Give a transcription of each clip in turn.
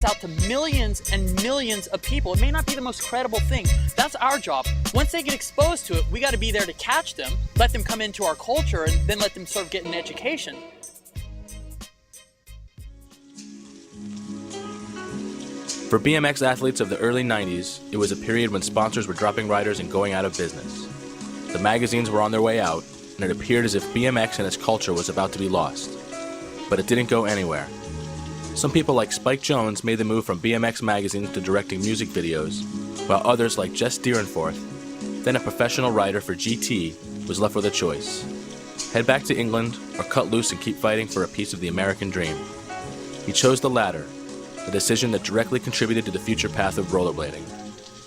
out to millions and millions of people. It may not be the most credible thing. That's our job. Once they get exposed to it, we got to be there to catch them, let them come into our culture, and then let them sort of get an education. For BMX athletes of the early 90s, it was a period when sponsors were dropping riders and going out of business. The magazines were on their way out, and it appeared as if BMX and its culture was about to be lost. But it didn't go anywhere. Some people like Spike Jones made the move from BMX magazines to directing music videos, while others like Jess Dyrenforth, then a professional rider for GT, was left with a choice. Head back to England or cut loose and keep fighting for a piece of the American dream. He chose the latter, a decision that directly contributed to the future path of rollerblading.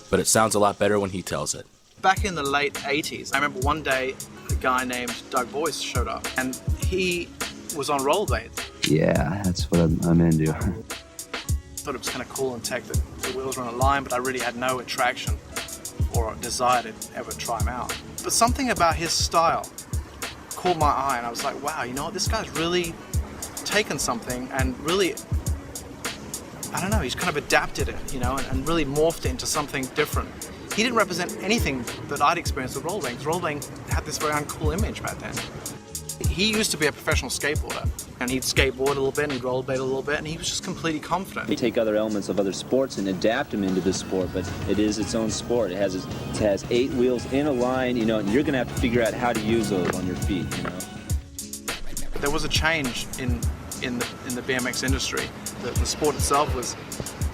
But it sounds a lot better when he tells it. Back in the late 80s, I remember one day a guy named Doug Boyce showed up, and he was on rollerblades. Yeah, that's what I'm into. Thought it was kind of cool and tech that the wheels were on a line, but I really had no attraction or desire to ever try them out. But something about his style caught my eye, and I was like, wow, you know what, this guy's really taken something and really, I don't know, he's kind of adapted it, you know, and really morphed it into something different. He didn't represent anything that I'd experienced with rollerblading, because rollerblading had this very uncool image back then. He used to be a professional skateboarder, and he'd skateboard a little bit, and he'd rollerblade a little bit, and he was just completely confident. You take other elements of other sports and adapt them into this sport, but it is its own sport. It has 8 wheels in a line, you know, and you're going to have to figure out how to use those on your feet, you know. There was a change in the BMX industry. The sport itself was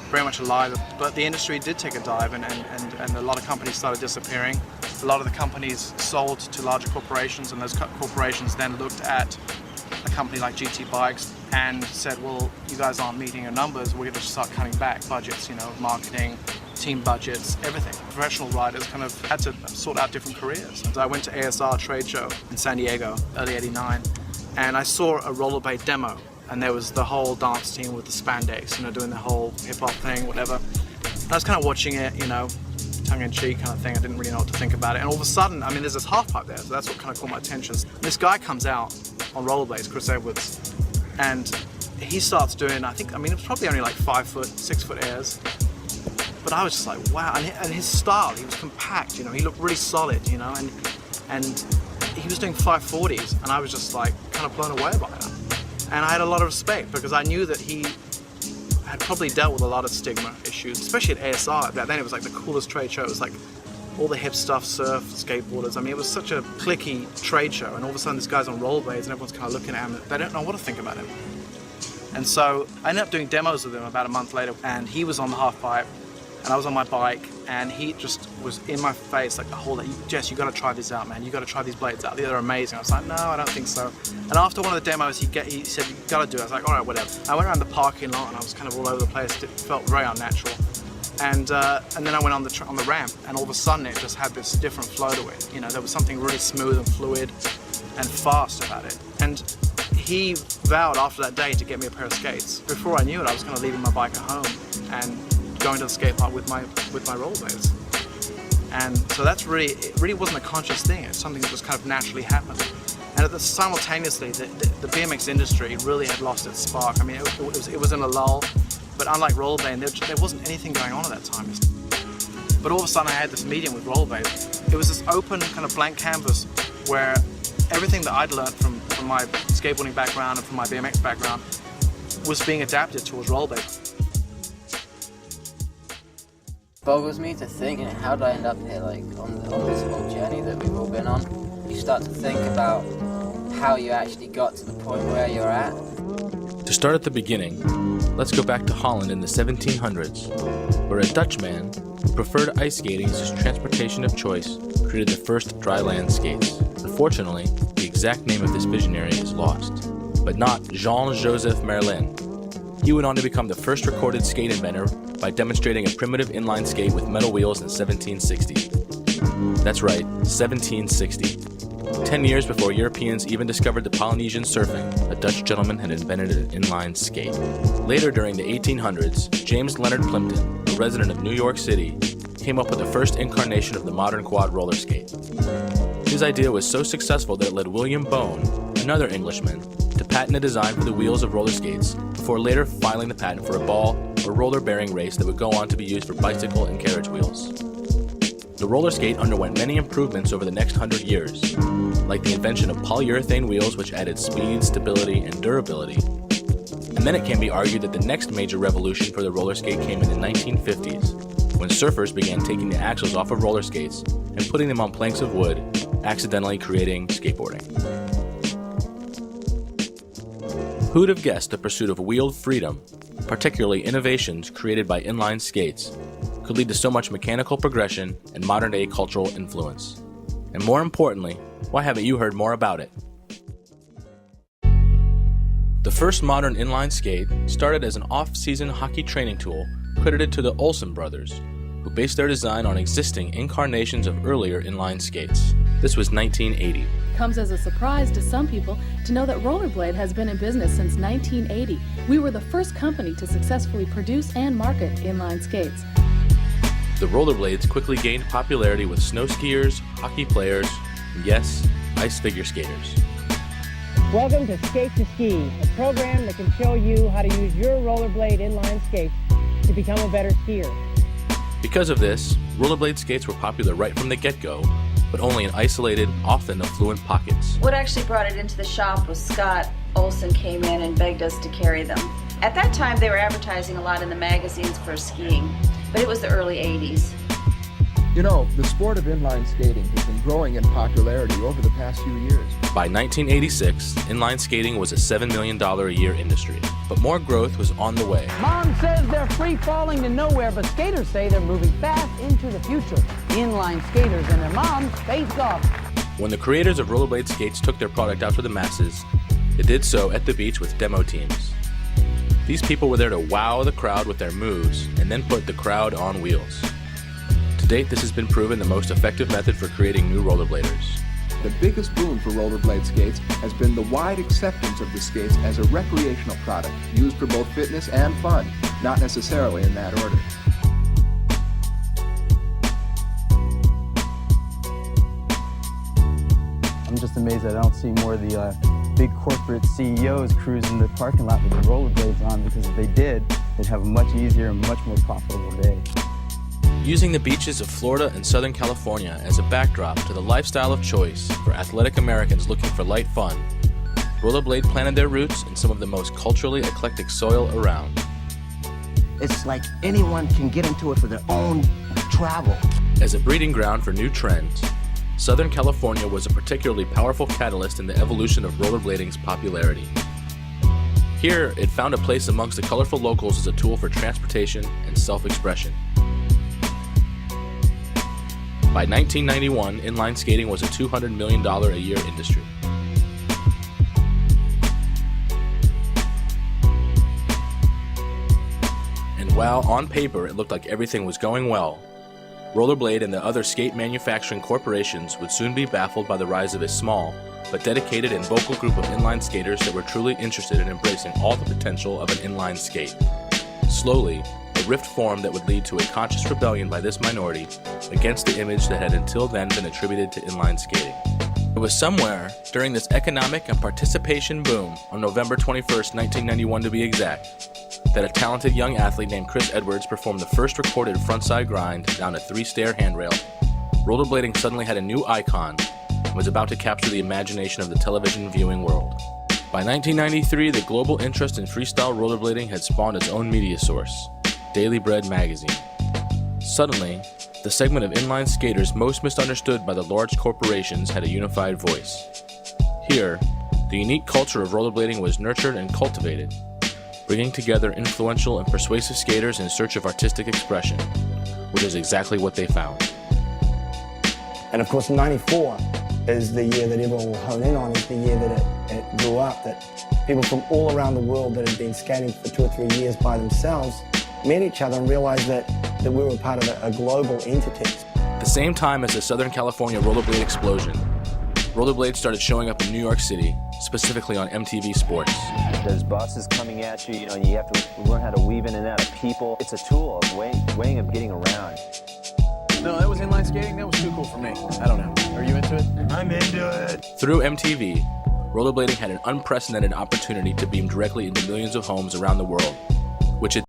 very much alive, but the industry did take a dive, and a lot of companies started disappearing. A lot of the companies sold to larger corporations, and those corporations then looked at a company like GT Bikes and said, well, you guys aren't meeting your numbers, we're going to start cutting back budgets, you know, marketing, team budgets, everything. Professional riders kind of had to sort out different careers. And I went to ASR trade show in San Diego, early '89, and I saw a rollerblade demo, and there was the whole dance team with the spandex, you know, doing the whole hip-hop thing, whatever. And I was kind of watching it, you know, tongue-in-cheek kind of thing. I didn't really know what to think about it. And all of a sudden, I mean, there's this half pipe there, so that's what kind of caught my attention. This guy comes out on rollerblades, Chris Edwards, and he starts doing, I mean, it was probably only like 5 foot, 6 foot airs. But I was just like, wow. And his style, he was compact, you know, he looked really solid, you know, and he was doing 540s, and I was just like kind of blown away by that. And I had a lot of respect, because I knew that he had probably dealt with a lot of stigma issues, especially at ASR. Back then it was like the coolest trade show. It was like all the hip stuff, surf, skateboarders. I mean, it was such a cliquey trade show, and all of a sudden this guy's on rollerblades and everyone's kind of looking at him. They don't know what to think about him. And so I ended up doing demos with him about a month later, and he was on the half pipe and I was on my bike, and he just was in my face like the whole day. Jess, you got to try these out, man. You got to try these blades out. They're amazing. I was like, no, I don't think so. And after one of the demos, he said, you got to do it. I was like, all right, whatever. I went around the parking lot, and I was kind of all over the place. It felt very unnatural. And then I went on the ramp, and all of a sudden it just had this different flow to it. You know, there was something really smooth and fluid and fast about it. And he vowed after that day to get me a pair of skates. Before I knew it, I was kind of leaving my bike at home and going to the skate park with my rollerblades. And so it really wasn't a conscious thing. It's something that just kind of naturally happened. And simultaneously, the BMX industry really had lost its spark. I mean, it was in a lull, but unlike rollerblading, there wasn't anything going on at that time. But all of a sudden, I had this meeting with rollerblade. It was this open kind of blank canvas where everything that I'd learned from my skateboarding background and from my BMX background was being adapted towards rollerblade. Boggles me to think, how did I end up here, like on this whole journey that we've all been on? You start to think about how you actually got to the point where you're at. To start at the beginning, let's go back to Holland in the 1700s, where a Dutchman who preferred ice skating as his transportation of choice created the first dry land skates. Unfortunately, the exact name of this visionary is lost, but not Jean-Joseph Merlin. He went on to become the first recorded skate inventor by demonstrating a primitive inline skate with metal wheels in 1760. That's right, 1760. 10 years before Europeans even discovered the Polynesian surfing, a Dutch gentleman had invented an inline skate. Later during the 1800s, James Leonard Plimpton, a resident of New York City, came up with the first incarnation of the modern quad roller skate. His idea was so successful that it led William Bone, another Englishman, to patent a design for the wheels of roller skates before later filing the patent for a ball, a or roller-bearing race that would go on to be used for bicycle and carriage wheels. The roller skate underwent many improvements over the next 100 years, like the invention of polyurethane wheels which added speed, stability, and durability. And then it can be argued that the next major revolution for the roller skate came in the 1950s, when surfers began taking the axles off of roller skates and putting them on planks of wood, accidentally creating skateboarding. Who'd have guessed the pursuit of wheeled freedom, particularly innovations created by inline skates, could lead to so much mechanical progression and modern-day cultural influence? And more importantly, why haven't you heard more about it? The first modern inline skate started as an off-season hockey training tool credited to the Olsen brothers, who based their design on existing incarnations of earlier inline skates. This was 1980. Comes as a surprise to some people to know that Rollerblade has been in business since 1980. We were the first company to successfully produce and market inline skates. The rollerblades quickly gained popularity with snow skiers, hockey players, and yes, ice figure skaters. Welcome to Skate to Ski, a program that can show you how to use your rollerblade inline skates to become a better skier. Because of this, rollerblade skates were popular right from the get-go, but only in isolated, often affluent pockets. What actually brought it into the shop was Scott Olsen came in and begged us to carry them. At that time, they were advertising a lot in the magazines for skiing, but it was the early 80s. You know, the sport of inline skating has been growing in popularity over the past few years. By 1986, inline skating was a $7 million a year industry, but more growth was on the way. Mom says they're free falling to nowhere, but skaters say they're moving fast into the future. Inline skaters and their moms face off. When the creators of rollerblade skates took their product out to the masses, they did so at the beach with demo teams. These people were there to wow the crowd with their moves and then put the crowd on wheels. To date, this has been proven the most effective method for creating new rollerbladers. The biggest boon for rollerblade skates has been the wide acceptance of the skates as a recreational product used for both fitness and fun, not necessarily in that order. I'm just amazed that I don't see more of the big corporate CEOs cruising the parking lot with the rollerblades on, because if they did, they'd have a much easier and much more profitable day. Using the beaches of Florida and Southern California as a backdrop to the lifestyle of choice for athletic Americans looking for light fun, Rollerblade planted their roots in some of the most culturally eclectic soil around. It's like anyone can get into it for their own travel. As a breeding ground for new trends, Southern California was a particularly powerful catalyst in the evolution of rollerblading's popularity. Here, it found a place amongst the colorful locals as a tool for transportation and self-expression. By 1991, inline skating was a $200 million a year industry. And while on paper it looked like everything was going well, Rollerblade and the other skate manufacturing corporations would soon be baffled by the rise of a small, but dedicated and vocal group of inline skaters that were truly interested in embracing all the potential of an inline skate. Slowly, a rift formed that would lead to a conscious rebellion by this minority against the image that had until then been attributed to inline skating. It was somewhere during this economic and participation boom, on November 21st, 1991 to be exact, that a talented young athlete named Chris Edwards performed the first recorded frontside grind down a 3-stair handrail. Rollerblading suddenly had a new icon and was about to capture the imagination of the television viewing world. By 1993, the global interest in freestyle rollerblading had spawned its own media source, Daily Bread magazine. Suddenly, the segment of inline skaters most misunderstood by the large corporations had a unified voice. Here, the unique culture of rollerblading was nurtured and cultivated, bringing together influential and persuasive skaters in search of artistic expression, which is exactly what they found. And of course, 94 is the year that everyone will hone in on, is the year that it grew up, that people from all around the world that had been skating for 2 or 3 years by themselves met each other and realized that we were part of a global entity. At the same time as the Southern California rollerblade explosion, rollerblades started showing up in New York City, specifically on MTV Sports. There's buses coming at you, and you have to learn how to weave in and out of people. It's a tool of weighing of getting around. No, that was inline skating. That was too cool for me. I don't know. Are you into it? I'm into it. Through MTV, rollerblading had an unprecedented opportunity to beam directly into millions of homes around the world, which it